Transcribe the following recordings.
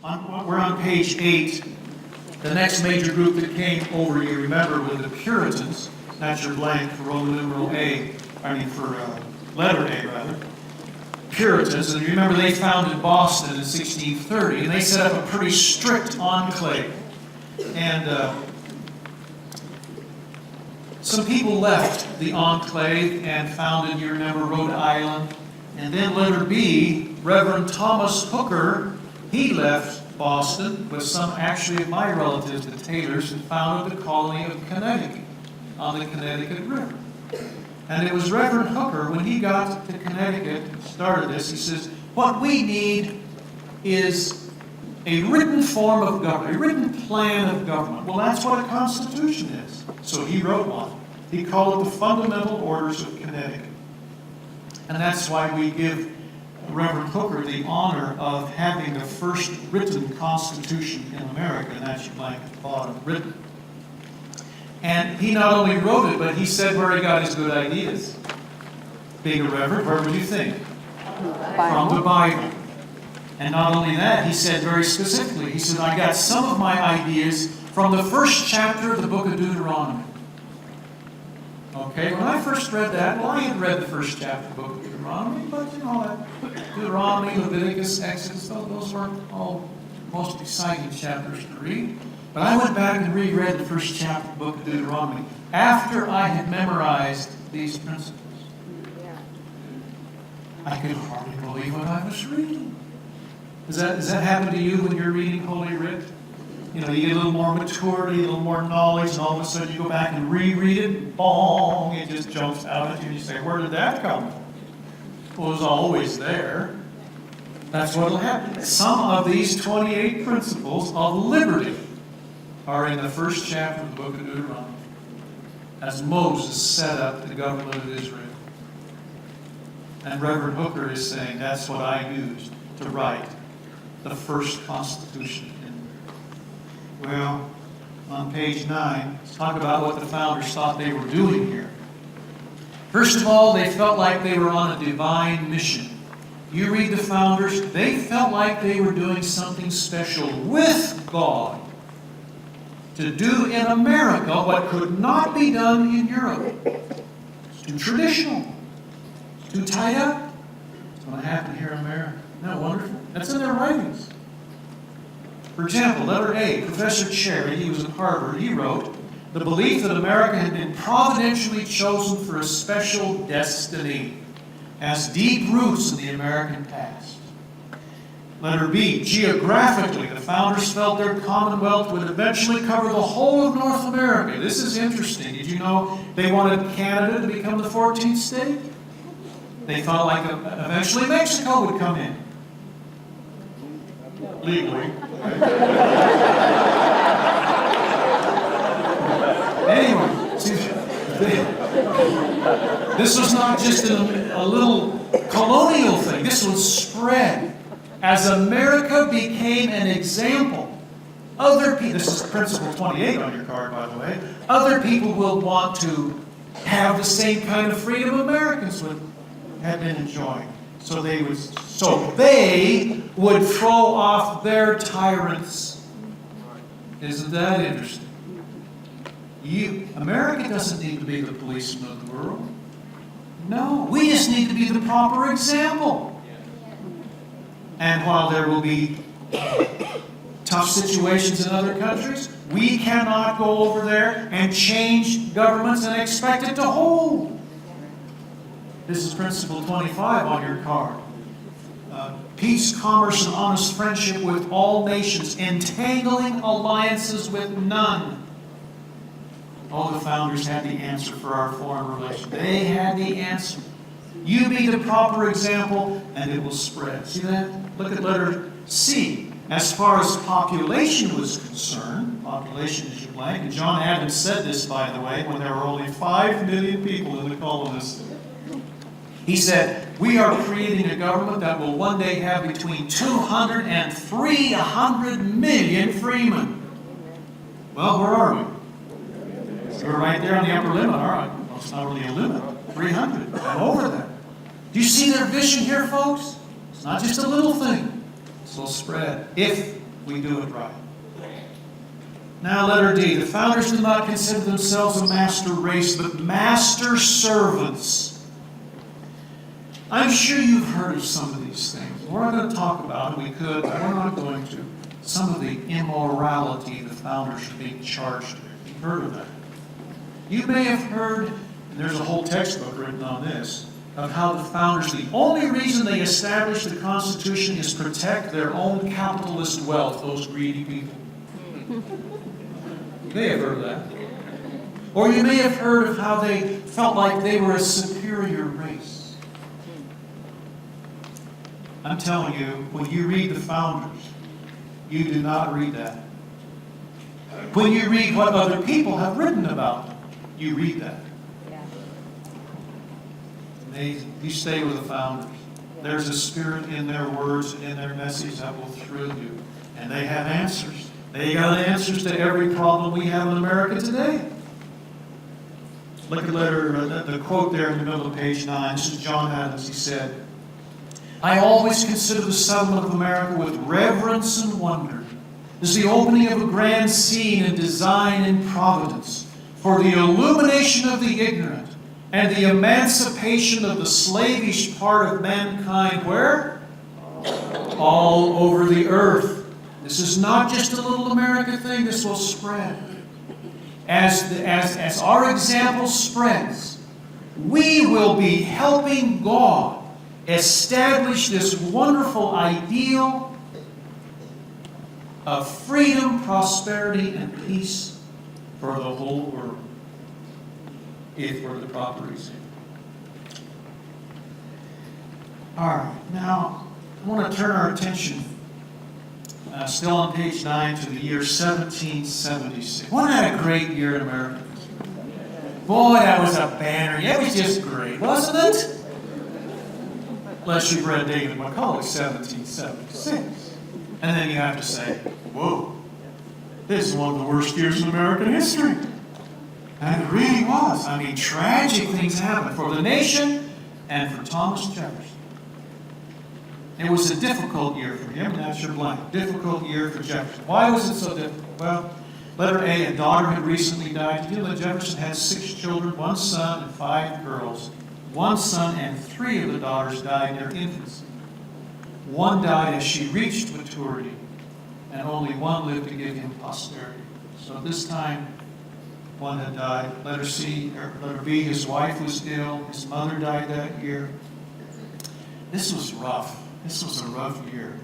We're on page 8. The next major group that came over, you remember, were the Puritans. That's your blank for Roman numeral A, for letter A, rather. Puritans, and you remember they founded Boston in 1630, and they set up a pretty strict enclave. And some people left the enclave and founded, you remember, Rhode Island. And then letter B, Reverend Thomas Hooker, he left Boston with some actually of my relatives, the Taylors, and founded the colony of Connecticut on the Connecticut River. And it was Reverend Hooker, when he got to Connecticut, started this, he says, what we need is a written form of government, a written plan of government. Well, that's what a constitution is. So he wrote one. He called it the Fundamental Orders of Connecticut. And that's why we give Reverend Hooker the honor of having the first written constitution in America, and that's your blank at the bottom, written. And he not only wrote it, but he said where he got his good ideas. Being a reverend, where would you think? From the Bible. And not only that, he said very specifically, he said, I got some of my ideas from the first chapter of the book of Deuteronomy. Okay, when I first read that, well, I had read the first chapter of the book of Deuteronomy, but you know, Deuteronomy, Leviticus, Exodus, those weren't all most exciting chapters to read. But I went back and reread the first chapter of the book of Deuteronomy after I had memorized these principles. I could hardly believe what I was reading. Does that happen to you when you're reading Holy Writ? You know, you get a little more maturity, a little more knowledge, and all of a sudden you go back and reread it, and bong, it just jumps out at you, and you say, where did that come from? Well, it was always there. That's what will happen. Some of these 28 principles of liberty are in the first chapter of the book of Deuteronomy, as Moses set up the government of Israel. And Reverend Hooker is saying that's what I used to write the first Constitution. Well, on page 9, let's talk about what the founders thought they were doing here. First of all, they felt like they were on a divine mission. You read the founders, they felt like they were doing something special with God to do in America what could not be done in Europe. It's too traditional. It's too tied up. It's going to happen here in America. Isn't that wonderful? That's in their writings. For example, letter A, Professor Cherry, he was at Harvard, he wrote, the belief that America had been providentially chosen for a special destiny has deep roots in the American past. Letter B, geographically, the founders felt their commonwealth would eventually cover the whole of North America. This is interesting. Did you know they wanted Canada to become the 14th state? They felt like eventually Mexico would come in. Legally. Anyway, see, this was not just a little colonial thing. This was spread. As America became an example, other people, this is principle 28 on your card, by the way, other people will want to have the same kind of freedom Americans had been enjoying. So they would throw off their tyrants. Isn't that interesting? America doesn't need to be the policeman of the world. No, we just need to be the proper example. And while there will be tough situations in other countries, we cannot go over there and change governments and expect it to hold. This is principle 25 on your card. Peace, commerce, and honest friendship with all nations, entangling alliances with none. All the founders had the answer for our foreign relations. They had the answer. You be the proper example, and it will spread. See that? Look at letter C. As far as population was concerned, population is your blank, and John Adams said this, by the way, when there were only 5 million people in the colonies. He said, we are creating a government that will one day have between 200 and 300 million freemen. Well, where are we? We're right there on the upper limit, all right. Well, it's not really a limit. 300. I'm over that. Do you see their vision here, folks? It's not just a little thing. It's a little spread. If we do it right. Now, letter D. The founders did not consider themselves a master race, but master servants. I'm sure you've heard of some of these things. We're not going to talk about it. We could, but we're not going to. Some of the immorality the founders are being charged with. You've heard of that. You may have heard, and there's a whole textbook written on this, of how the founders, the only reason they established the Constitution is to protect their own capitalist wealth, those greedy people. You may have heard of that. Or you may have heard of how they felt like they were a superior race. I'm telling you, when you read the founders, you do not read that. When you read what other people have written about them, you read that. You stay with the founders. There's a spirit in their words and in their message that will thrill you. And they have answers. They got answers to every problem we have in America today. Look at the quote there in the middle of page 9. This is John Adams. He said, I always consider the settlement of America with reverence and wonder as the opening of a grand scene in design and providence for the illumination of the ignorant and the emancipation of the slavish part of mankind, where? All over the earth. This is not just a little America thing. This will spread. As our example spreads, we will be helping God establish this wonderful ideal of freedom, prosperity, and peace for the whole world, if we're the proper example. All right, now I want to turn our attention, still on page 9, to the year 1776. Wasn't that a great year in America? Boy, that was a banner. It was just great, wasn't it? Unless you've read David Macaulay's 1776. And then you have to say, whoa, this is one of the worst years in American history. And it really was. I mean, tragic things happened for the nation and for Thomas Jefferson. It was a difficult year for him, and that's your blank. Difficult year for Jefferson. Why was it so difficult? Well, letter A, a daughter had recently died. You know that Jefferson had 6 children, 1 son and 5 girls. 1 son and 3 of the daughters died in their infancy. 1 died as she reached maturity, and only 1 lived to give him posterity. So at this time, 1 had died. Letter B, his wife was ill. His mother died that year. This was rough. This was a rough year.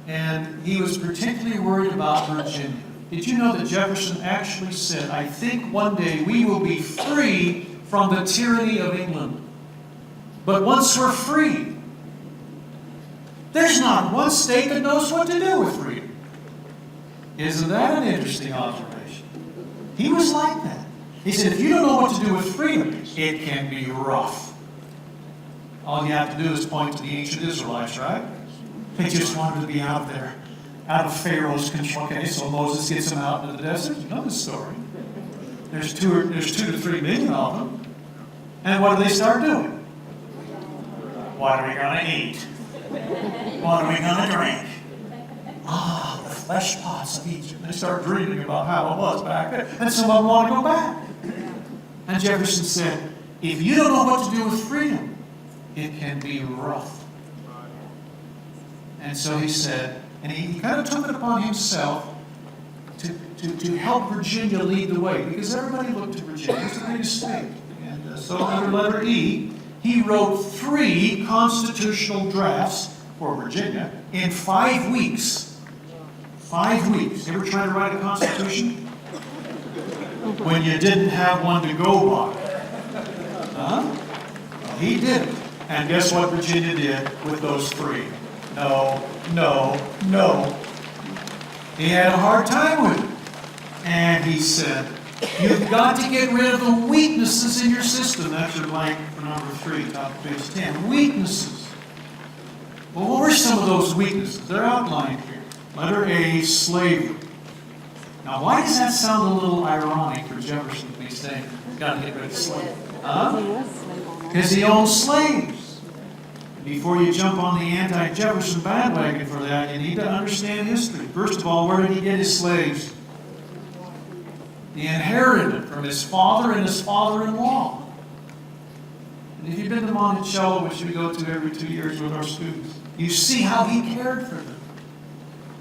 And he was particularly worried about Virginia. Did you know that Jefferson actually said, I think one day we will be free from the tyranny of England. But once we're free, there's not one state that knows what to do with freedom. Isn't that an interesting observation? He was like that. He said, if you don't know what to do with freedom, it can be rough. All you have to do is point to the ancient Israelites, right? They just wanted to be out there, out of Pharaoh's control. Okay, so Moses gets them out into the desert. You know the story. There's 2 to 3 million of them. And what do they start doing? What are we going to eat? What are we going to drink? Ah, the flesh pots of Egypt. They start dreaming about how it was back then. And some of them want to go back. And Jefferson said, if you don't know what to do with freedom, it can be rough. And so he said, and he kind of took it upon himself to help Virginia lead the way, because everybody looked to Virginia. It's the biggest state. And so under letter E, he wrote 3 constitutional drafts for Virginia in 5 weeks. 5 weeks. You ever try to write a constitution when you didn't have one to go by? Huh? Well, he did it. And guess what Virginia did with those 3? No, no, no. He had a hard time with it. And he said, you've got to get rid of the weaknesses in your system. That's your blank for number 3, top of page 10. Weaknesses. Well, what were some of those weaknesses? They're outlined here. Letter A, slavery. Now, why does that sound a little ironic for Jefferson to be saying, got to get rid of slavery? Huh? Because he owned slaves. Before you jump on the anti-Jefferson bandwagon for that, you need to understand history. First of all, where did he get his slaves? He inherited it from his father and his father-in-law. And if you've been to Monticello, which we go to every 2 years with our students, you see how he cared for them.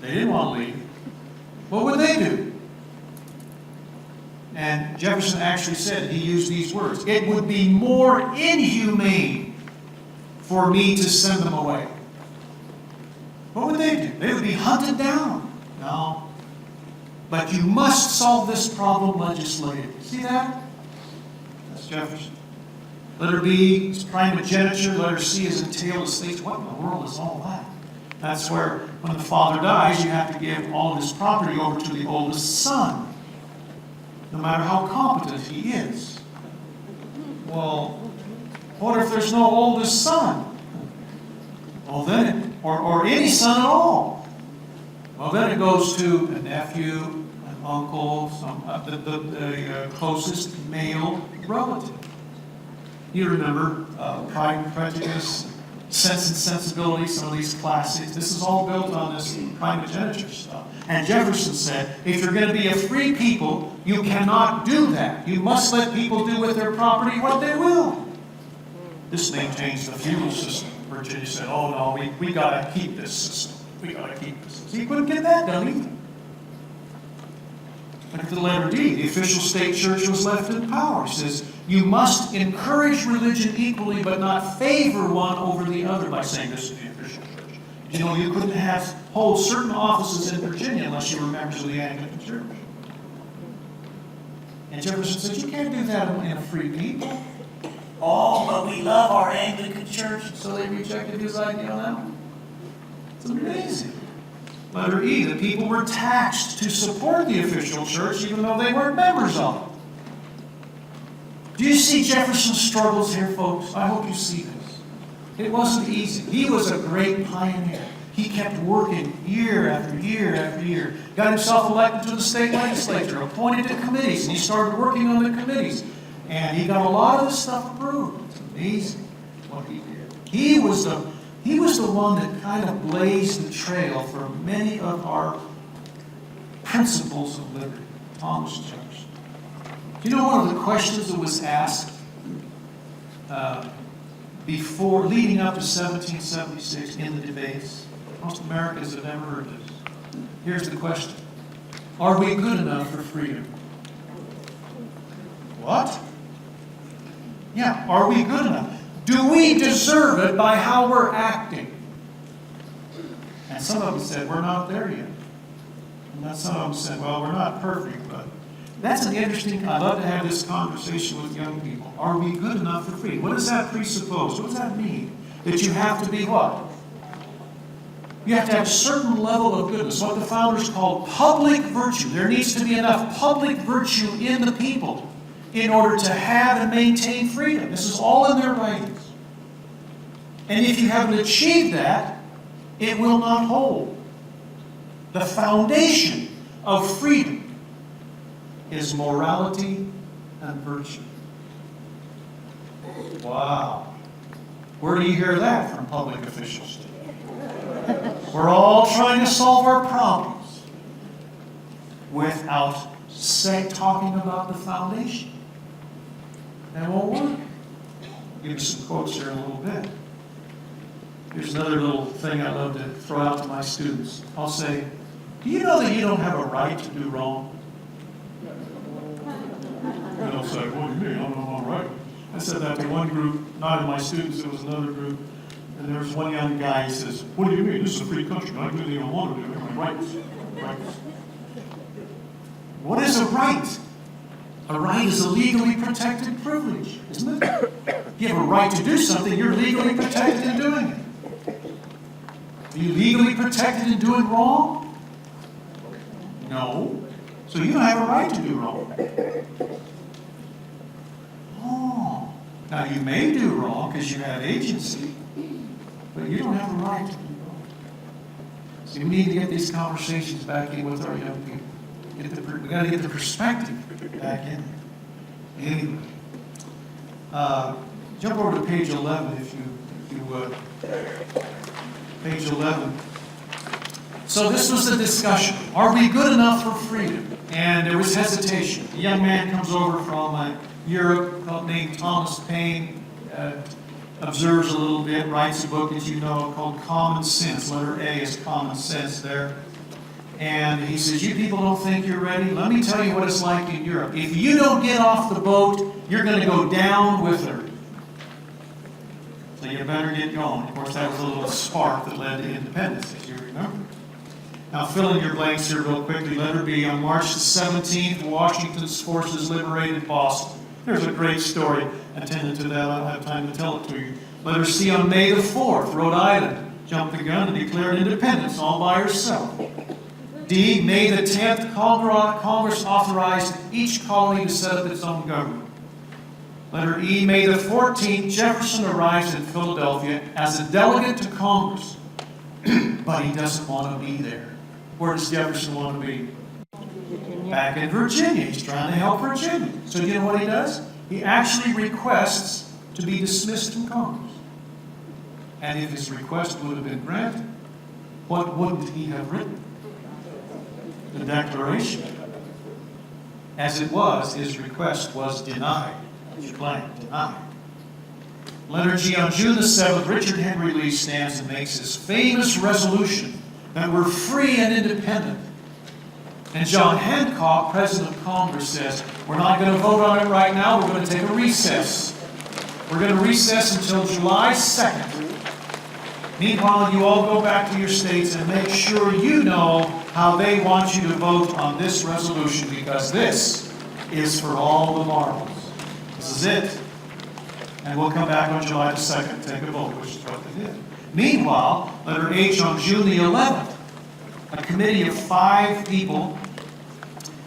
They didn't want to leave. What would they do? And Jefferson actually said, he used these words, "It would be more inhumane for me to send them away." What would they do? They would be hunted down. No. But you must solve this problem legislatively. See that? That's Jefferson. Letter B is primogeniture. Letter C is entailed estates. What in the world is all that? That's where, when the father dies, you have to give all of his property over to the oldest son, no matter how competent he is. Well, what if there's no oldest son? Well, then, or any son at all. Well, then it goes to a nephew, an uncle, the closest male relative. You remember Pride and Prejudice, Sense and Sensibility, some of these classics. This is all built on this primogeniture stuff. And Jefferson said, if you're going to be a free people, you cannot do that. You must let people do with their property what they will. This maintains the feudal system. Virginia said, oh no, we got to keep this system. We got to keep this system. He couldn't get that done either. Look at the letter D. The official state church was left in power. It says, you must encourage religion equally, but not favor one over the other by saying this is the official church. You know, you couldn't hold certain offices in Virginia unless you were members of the Anglican Church. And Jefferson said, you can't do that in a free people. Oh, but we love our Anglican Church. So they rejected his idea on that one. It's amazing. Letter E, the people were taxed to support the official church even though they weren't members of it. Do you see Jefferson's struggles here, folks? I hope you see this. It wasn't easy. He was a great pioneer. He kept working year after year after year. Got himself elected to the state legislature, appointed to committees, and he started working on the committees. And he got a lot of this stuff approved. It's amazing what he did. He was the one that kind of blazed the trail for many of our principles of liberty. Thomas Jefferson. Do you know one of the questions that was asked before, leading up to 1776 in the debates? Most Americans have never heard this. Here's the question. Are we good enough for freedom? What? Yeah, are we good enough? Do we deserve it by how we're acting? And some of them said, we're not there yet. And some of them said, well, we're not perfect, but that's an interesting, I'd love to have this conversation with young people. Are we good enough for freedom? What does that presuppose? What does that mean? That you have to be what? You have to have a certain level of goodness, what the founders called public virtue. There needs to be enough public virtue in the people in order to have and maintain freedom. This is all in their writings. And if you haven't achieved that, it will not hold. The foundation of freedom is morality and virtue. Wow. Where do you hear that from public officials? We're all trying to solve our problems without talking about the foundation. That won't work. I'll give you some quotes here in a little bit. Here's another little thing I love to throw out to my students. I'll say, do you know that you don't have a right to do wrong? And they'll say, what do you mean? I don't know I'm right. I said that to one group, not of my students, it was another group. And there was one young guy, he says, what do you mean? This is a free country. I do anything I want to do. My rights. Rights. What is a right? A right is a legally protected privilege, isn't it? If you have a right to do something, you're legally protected in doing it. Are you legally protected in doing wrong? No. So you don't have a right to do wrong. Oh. Now you may do wrong because you have agency, but you don't have a right to do wrong. So we need to get these conversations back in with our young people. We got to get the perspective back in. Anyway, jump over to page 11 if you if you would. Page 11. So this was the discussion. Are we good enough for freedom? And there was hesitation. A young man comes over from Europe named Thomas Paine, observes a little bit, writes a book, as you know, called Common Sense. Letter A is Common Sense there. And he says, you people don't think you're ready? Let me tell you what it's like in Europe. If you don't get off the boat, you're going to go down with her. So you better get going. Of course, that was a little spark that led to independence, as you remember. Now, fill in your blanks here real quickly. Letter B, on March the 17th, Washington's forces liberated Boston. There's a great story attendant to that. I don't have time to tell it to you. Letter C, on May the 4th, Rhode Island jumped the gun and declared independence all by herself. D, May the 10th, Congress authorized each colony to set up its own government. Letter E, May the 14th, Jefferson arrives in Philadelphia as a delegate to Congress, but he doesn't want to be there. Where does Jefferson want to be? Back in Virginia. He's trying to help Virginia. So you know what he does? He actually requests to be dismissed from Congress. And if his request would have been granted, what wouldn't he have written? The Declaration. As it was, his request was denied. Blank, denied. Letter G, on June the 7th, Richard Henry Lee stands and makes his famous resolution that we're free and independent. And John Hancock, President of Congress, says, we're not going to vote on it right now, we're going to take a recess. We're going to recess until July 2nd. Meanwhile, you all go back to your states and make sure you know how they want you to vote on this resolution, because this is for all the marbles. This is it. And we'll come back on July the 2nd and take a vote, which is what they did. Meanwhile, letter H, on June the 11th, a committee of 5 people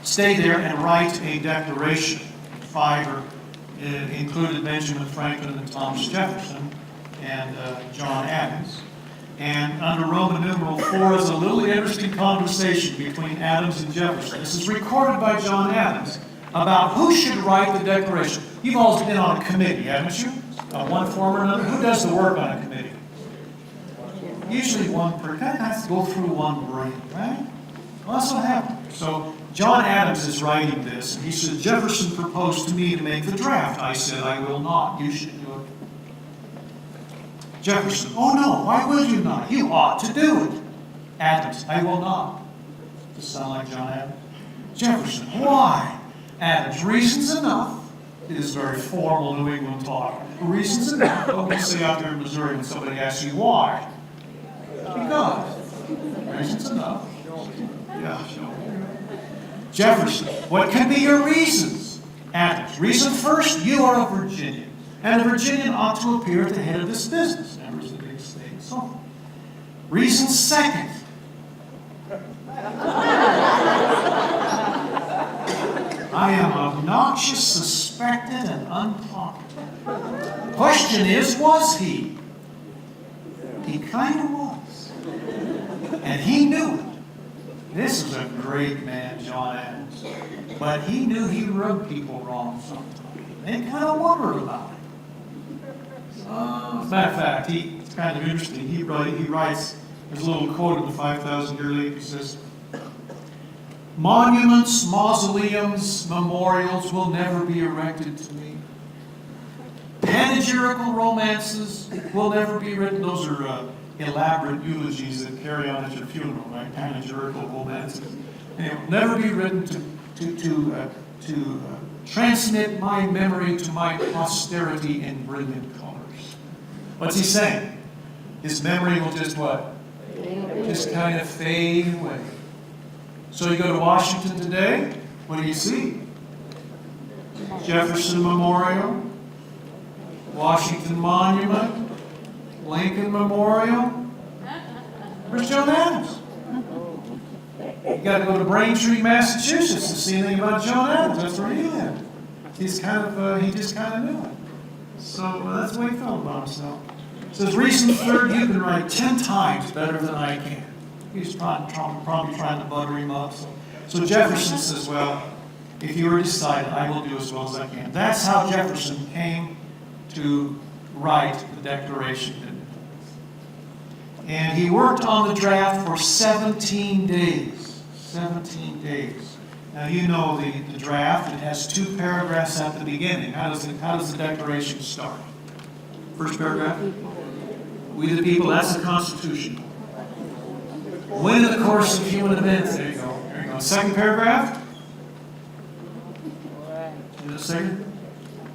stay there and write a declaration. 5 included Benjamin Franklin and Thomas Jefferson and John Adams. And under Roman numeral 4 is a little interesting conversation between Adams and Jefferson. This is recorded by John Adams about who should write the declaration. You've all been on a committee, haven't you? One form or another. Who does the work on a committee? Usually one person. That has to go through one brain, right? Well, that's what happened. So John Adams is writing this, and he said, Jefferson proposed to me to make the draft. I said, I will not. You should do it. Jefferson, oh no, why will you not? You ought to do it. Adams, I will not. Does it sound like John Adams? Jefferson, why? Adams, reasons enough. It is very formal New England talk. Reasons enough. What we say out there in Missouri when somebody asks you why? Because. Reasons enough. Yeah, sure. Jefferson, what can be your reasons? Adams, reason first, you are a Virginian. And a Virginian ought to appear at the head of this business. Members of the big state and so on. Reason second. I am obnoxious, suspected, and unpopular. Question is, was he? He kind of was. And he knew it. This is a great man, John Adams. But he knew he rubbed people wrong sometimes. They kind of wondered about it. As a matter of fact, it's kind of interesting. He writes, there's a little quote in the 5,000 Year League. He says, monuments, mausoleums, memorials will never be erected to me. Panegyrical romances will never be written. Those are elaborate eulogies that carry on at your funeral, right? Panegyrical romances. And it will never be written to transmit my memory to my posterity in brilliant colors. What's he saying? His memory will just what? Just kind of fade away. So you go to Washington today, what do you see? Jefferson Memorial, Washington Monument, Lincoln Memorial. Where's John Adams? You got to go to Braintree, Massachusetts to see anything about John Adams. That's where he lived. He just kind of knew it. So that's the way he felt about himself. It says, reason third, you can write 10 times better than I can. He's probably trying to butter him up. So Jefferson says, well, if you were decided, I will do as well as I can. That's how Jefferson came to write the Declaration And he worked on the draft for 17 days. 17 days. Now you know the draft. It has 2 paragraphs at the beginning. How does the Declaration start? First paragraph? We the people, that's the Constitution. When in the course of human events. There you go. There you go. Second paragraph? In a second?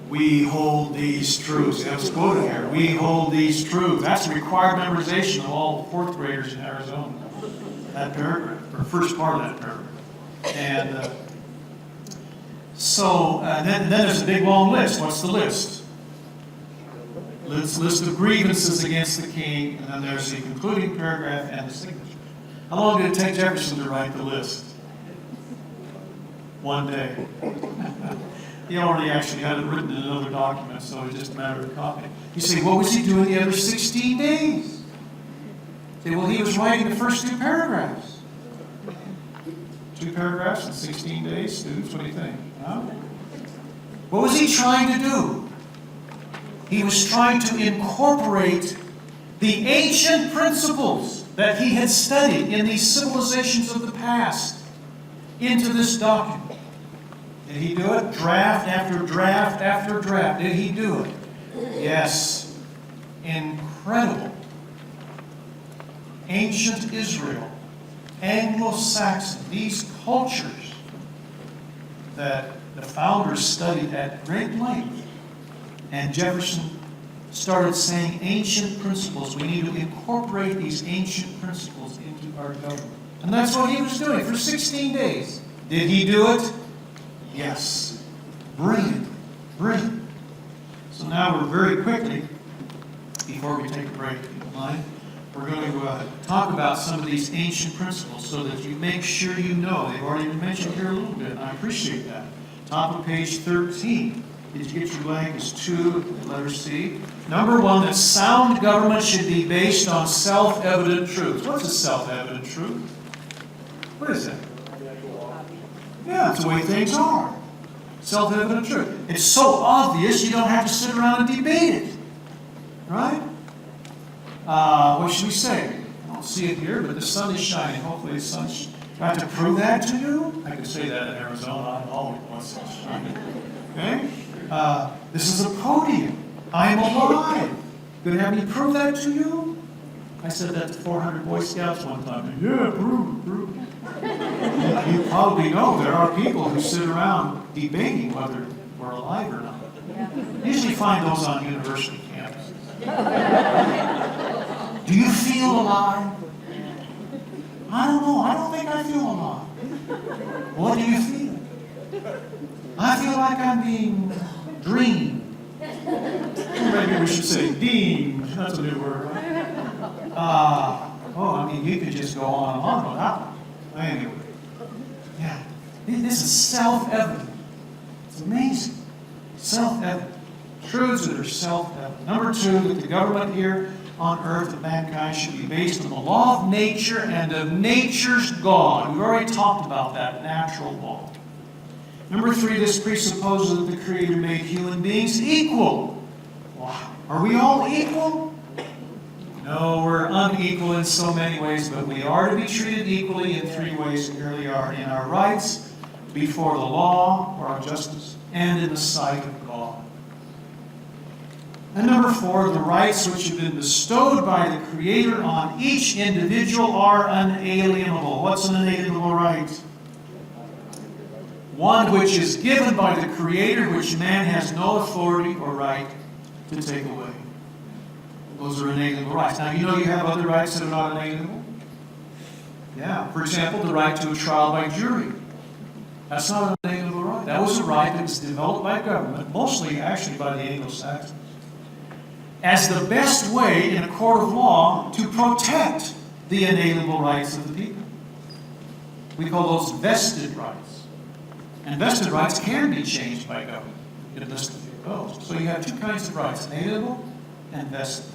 We hold these truths. That's quoted here. We hold these truths. That's the required memorization of all the 4th graders in Arizona. That paragraph, or first part of that paragraph. And then there's a big long list. What's the list? List of grievances against the king, and then there's the concluding paragraph and the signature. How long did it take Jefferson to write the list? 1 day. He already actually had it written in another document, so it's just a matter of copying. You say, what was he doing the other 16 days? You say, well, he was writing the first 2 paragraphs. 2 paragraphs in 16 days? Students, what do you think? Huh? What was he trying to do? He was trying to incorporate the ancient principles that he had studied in these civilizations of the past into this document. Did he do it? Draft after draft after draft. Did he do it? Yes. Incredible. Ancient Israel, Anglo-Saxon, these cultures that the founders studied at great length. And Jefferson started saying ancient principles. We need to incorporate these ancient principles into our government. And that's what he was doing for 16 days. Did he do it? Yes. Brilliant. Brilliant. So now we're very quickly, before we take a break, if you don't mind, we're going to talk about some of these ancient principles so that you make sure you know. They've already been mentioned here a little bit, and I appreciate that. Top of page 13. Did you get your blank? It's 2, letter C. Number 1, that sound government should be based on self-evident truths. What's a self-evident truth? What is that? Yeah, it's the way things are. Self-evident truth. It's so obvious you don't have to sit around and debate it. Right? What should we say? I don't see it here, but the sun is shining. Hopefully the sun's shining. Do I have to prove that to you? I can say that in Arizona. I'm always want sun shining. Okay? This is a podium. I am alive. Going to have me prove that to you? I said that to 400 Boy Scouts one time. Yeah, prove. You probably know there are people who sit around debating whether we're alive or not. Usually find those on university campuses. Do you feel alive? I don't know. I don't think I feel alive. What do you feel? I feel like I'm being dreamed. Maybe we should say deemed. That's a new word. I mean, you could just go on and on with that one. Anyway, yeah, this is self-evident. It's amazing. Self-evident. Truths that are self-evident. Number 2, that the government here on earth of mankind should be based on the law of nature and of nature's God. We've already talked about that, natural law. Number 3, this presupposes that the Creator made human beings equal. Wow. Are we all equal? No, we're unequal in so many ways, but we are to be treated equally in 3 ways. Here they are: in our rights, before the law, or our justice, and in the sight of God. And number 4, the rights which have been bestowed by the Creator on each individual are unalienable. What's an unalienable right? One which is given by the Creator, which man has no authority or right to take away. Those are inalienable rights. Now, you know you have other rights that are not inalienable? Yeah. For example, the right to a trial by jury. That's not an inalienable right. That was a right that was developed by government, mostly actually by the Anglo-Saxons, as the best way in a court of law to protect the inalienable rights of the people. We call those vested rights. And vested rights can be changed by government. You can list a few of those. So you have 2 kinds of rights: inalienable and vested.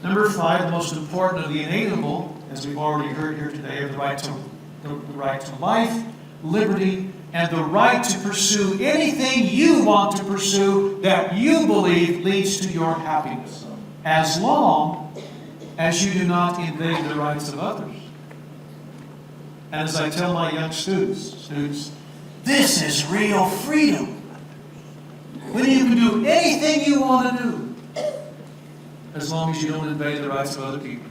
Number 5, the most important of the inalienable, as we've already heard here today, are the right to life, liberty, and the right to pursue anything you want to pursue that you believe leads to your happiness, as long as you do not invade the rights of others. And as I tell my young students, this is real freedom. When you can do anything you want to do, as long as you don't invade the rights of other people.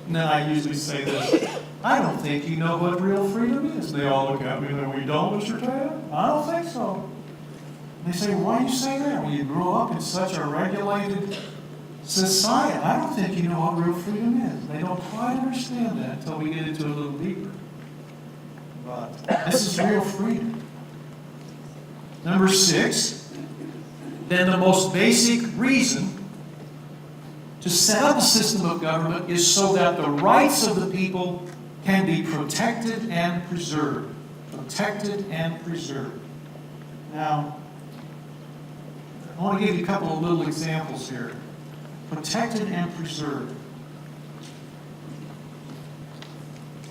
Now, I usually say this, I don't think you know what real freedom is. They all look at me and go, we don't, Mr. Taylor? I don't think so. And they say, why do you say that? Well, you grew up in such a regulated society. I don't think you know what real freedom is. They don't quite understand that until we get into it a little deeper. But this is real freedom. Number 6, then the most basic reason to set up a system of government is so that the rights of the people can be protected and preserved. Protected and preserved. Now, I want to give you a couple of little examples here. Protected and preserved.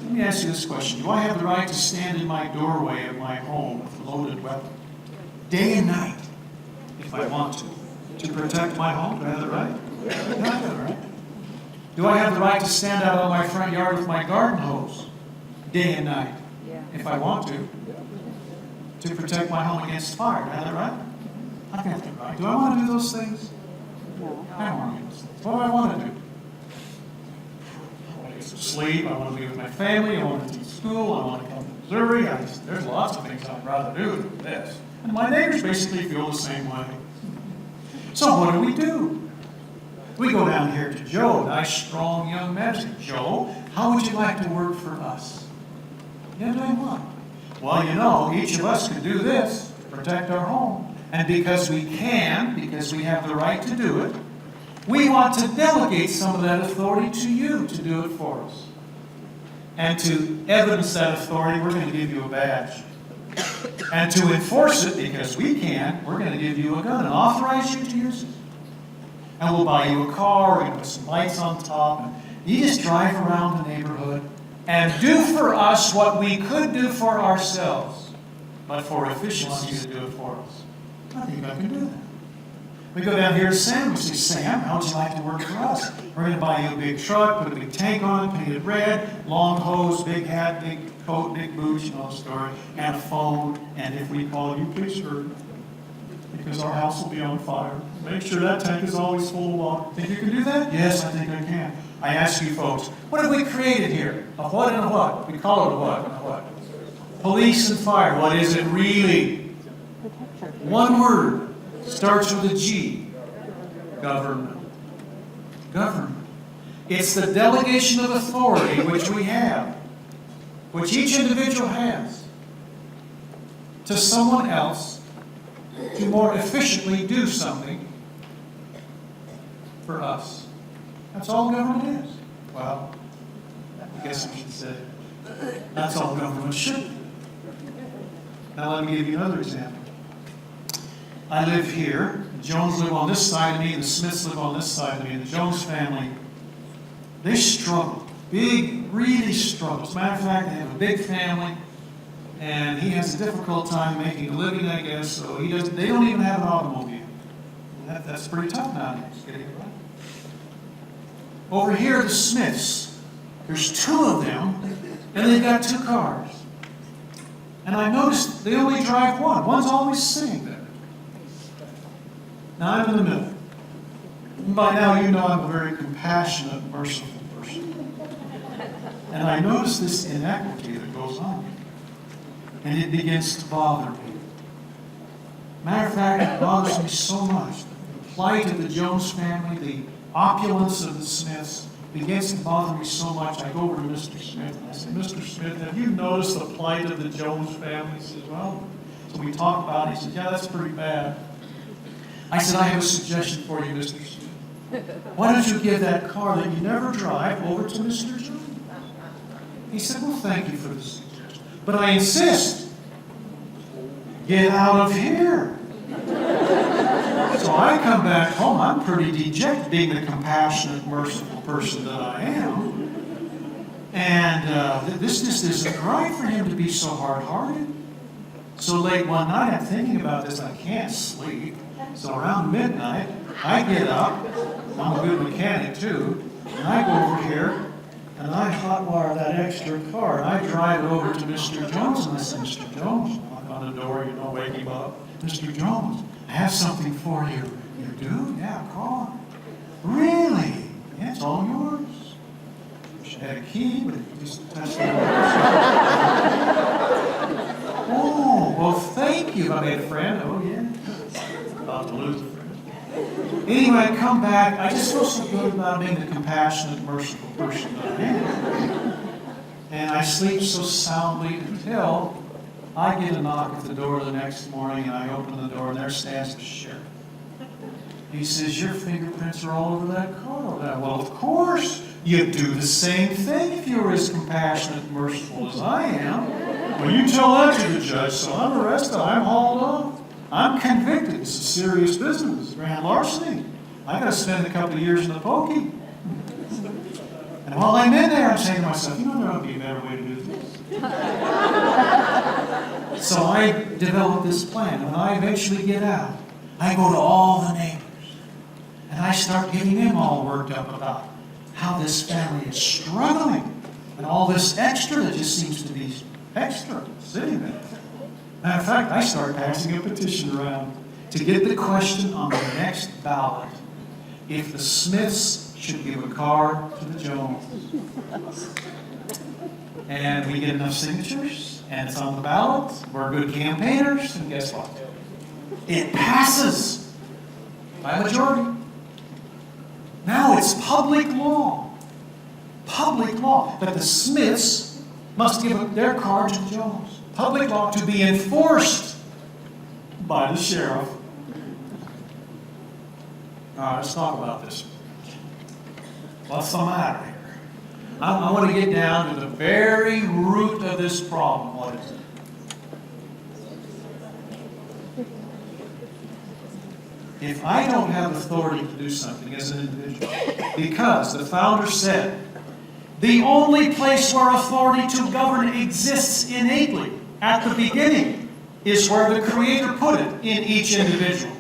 Let me ask you this question. Do I have the right to stand in my doorway of my home with a loaded weapon, day and night, if I want to protect my home? Do I have the right? Yeah, I have the right. Do I have the right to stand out on my front yard with my garden hose, day and night, if I want to protect my home against fire? Do I have the right? I have the right. Do I want to do those things? No. I don't want to do those things. What do I want to do? I want to get some sleep. I want to be with my family. I want to teach school. I want to come to Missouri. There's lots of things I'd rather do than this. And my neighbors basically feel the same way. So what do? We go down here to Joe, a nice, strong young man. Say, Joe, how would you like to work for us? Yeah, doing what? Well, you know, each of us can do this to protect our home. And because we can, because we have the right to do it, we want to delegate some of that authority to you to do it for us. And to evidence that authority, we're going to give you a badge. And to enforce it, because we can, we're going to give you a gun and authorize you to use it. And we'll buy you a car, we're going to put some lights on top, and you just drive around the neighborhood and do for us what we could do for ourselves, but for efficiency to do it for us. I think I can do that. We go down here to Sam, we say, Sam, how would you like to work for us? We're going to buy you a big truck, put a big tank on it, painted red, long hose, big hat, big coat, big boots, you know the story, and a phone, and if we call you, please hurry, because our house will be on fire. Make sure that tank is always full of water. Think you can do that? Yes, I think I can. I ask you folks, what have we created here? A what and a what? We call it a what and a what? Police and fire. What is it really? One word. Starts with a G. Government. Government. It's the delegation of authority which we have, which each individual has, to someone else to more efficiently do something for us. That's all government is. Well, I guess I should say that's all government should be. Now let me give you another example. I live here. The Jones live on this side of me. The Smiths live on this side of me. The Jones family, they struggle. Really struggle. As a matter of fact, they have a big family. And he has a difficult time making a living, I guess, so they don't even have an automobile. That's pretty tough nowadays, getting it right. Over here, the Smiths, there's 2 of them, and they've got 2 cars. And I noticed they only drive one. One's always sitting there. Now I'm in the middle. And by now you know I'm a very compassionate, merciful person. And I notice this inequity that goes on. And it begins to bother me. Matter of fact, it bothers me so much. The plight of the Jones family, the opulence of the Smiths, begins to bother me so much. I go over to Mr. Smith and I say, Mr. Smith, have you noticed the plight of the Jones family? He says, well, so we talk about it. He says, yeah, that's pretty bad. I said, I have a suggestion for you, Mr. Smith. Why don't you give that car that you never drive over to Mr. Jones? He said, well, thank you for the suggestion. But I insist, get out of here. So I come back home, I'm pretty dejected, being the compassionate, merciful person that I am. And this just isn't right for him to be so hard-hearted. So late one night, I'm thinking about this, I can't sleep. So around midnight, I get up, I'm a good mechanic too, and I go over here, and I hotwire that extra car, and I drive it over to Mr. Jones, and I say, Mr. Jones, knock on the door, wake him up. Mr. Jones, I have something for you. You do? Yeah, come on. Really? Yeah, it's all yours. She had a key, but you just touched it. Oh, well, thank you. I made a friend. Oh, yeah. About to lose a friend. Anyway, I come back. I just feel so good about being the compassionate, merciful person that I am. And I sleep so soundly until I get a knock at the door the next morning, and I open the door, and there stands the sheriff. He says, your fingerprints are all over that car. Well, of course, you'd do the same thing if you were as compassionate and merciful as I am. Well, you tell that to the judge, so I'm arrested, I'm hauled off. I'm convicted. It's a serious business, grand larceny. I got to spend a couple of years in the pokey. And while I'm in there, I'm saying to myself, there ought to be a better way to do this. So I developed this plan. When I eventually get out, I go to all the neighbors. And I start getting them all worked up about how this family is struggling. And all this extra that just seems to be extra sitting there. Matter of fact, I start passing a petition around to get the question on the next ballot. If the Smiths should give a car to the Jones. And we get enough signatures, and it's on the ballot. We're good campaigners, and guess what? It passes by a majority. Now it's public law. Public law. That the Smiths must give their car to the Jones. Public law to be enforced by the sheriff. All right, let's talk about this. What's the matter here? I want to get down to the very root of this problem. What is it? If I don't have authority to do something as an individual, because the founder said, the only place where authority to govern exists innately at the beginning is where the Creator put it in each individual.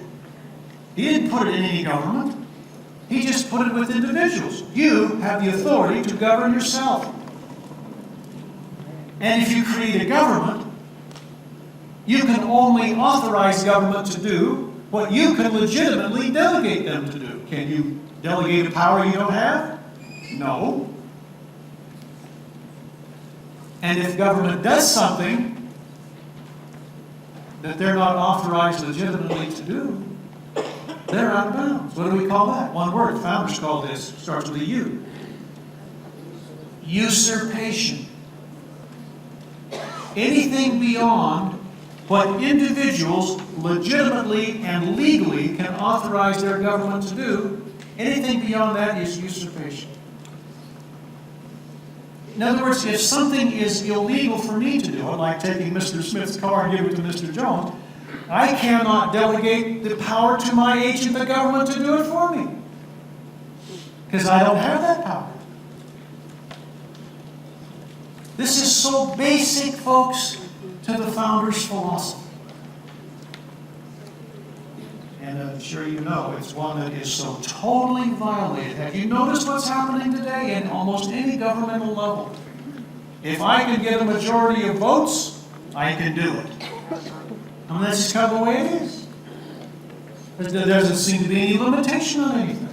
He didn't put it in any government. He just put it with individuals. You have the authority to govern yourself. And if you create a government, you can only authorize government to do what you can legitimately delegate them to do. Can you delegate a power you don't have? No. And if government does something that they're not authorized legitimately to do, they're out of bounds. What do we call that? One word. Founders call this. Starts with a U. Usurpation. Anything beyond what individuals legitimately and legally can authorize their government to do, anything beyond that is usurpation. In other words, if something is illegal for me to do, like taking Mr. Smith's car and giving it to Mr. Jones, I cannot delegate the power to my agent, the government, to do it for me. Because I don't have that power. This is so basic, folks, to the founder's philosophy. And I'm sure you know it's one that is so totally violated. Have you noticed what's happening today in almost any governmental level? If I can get a majority of votes, I can do it. I mean, that's just kind of the way it is. There doesn't seem to be any limitation on anything.